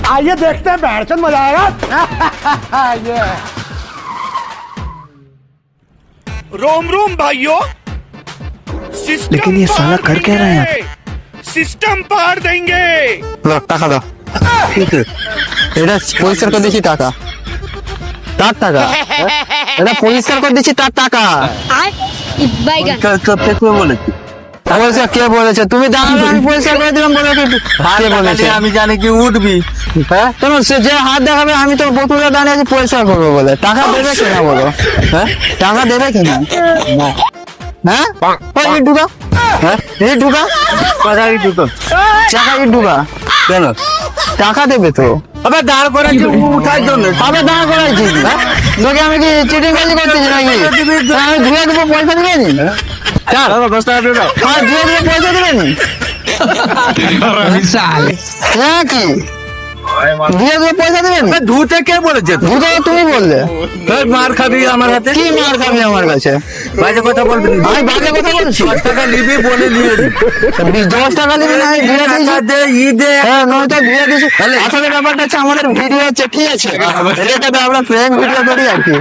आइए देखते हैं बैठचंद मजा आएगा। ये रोम रोम भाइयों, लेकिन ये साला कर क्या रहा है? सिस्टम पार देंगे। টাকা দাও। এটা পরিষ্কার করে দিচ্ছি টাকা। তার টাকা। এটা পরিষ্কার করে দিচ্ছি তার টাকা। কে বলেছি? পরিষ্কার কে বলেছে? তুমি দাঁড়ালে আমি পরিষ্কার করে দিলাম বলে কি? কে বলেছে? আমি জানি কি উঠবি। হ্যাঁ? কেন সে যে হাত দেখাবে আমি তো বোতলে দাঁড়িয়ে আছি পরিষ্কার করবো বলে। টাকা দেবে কিনা বলো? হ্যাঁ? টাকা দেবে কিনা? হ্যাঁ? ওই ইট ঢুকা। হ্যাঁ? ইট ঢুকা। কোথায় ঢুকো? টাকা ইট ঢুকা। কেন? টাকা দেবে তো। আবে দাঁড় করাচ্ছি উঠার জন্য। আবে দাঁড় করাইছি। হ্যাঁ? তোকে আমি কি চিটিং বাজি করতেছি নাকি? আমি ধুয়ে দেবো পয়সা দিবে নি? চাল 10 টাকা দিয়ে দাও। হ্যাঁ ধুয়ে দেবো পয়সা দিবে নি? হ্যাঁ কি? ধুয়ে দেবো পয়সা দিবে নি? ধুতে কে বলেছে? ধুতে তুমি বললে। মার খাবি আমার হাতে। কি মার খাবি আমার কাছে? বাজে কথা বলবি না। আমি বাজে কথা বলছি? 10 টাকা নিবি বলে দিয়ে দিবি। 10 টাকা দিবি না? আমি ধুয়ে দিয়েছি। হ্যাঁ নয়তো ধুয়ে দিয়েছি। আসলে ব্যাপারটা হচ্ছে আমাদের ভিডিও হচ্ছে, ঠিক আছে? এটাতে আমরা প্র্যাঙ্ক ভিডিও করি আর কি।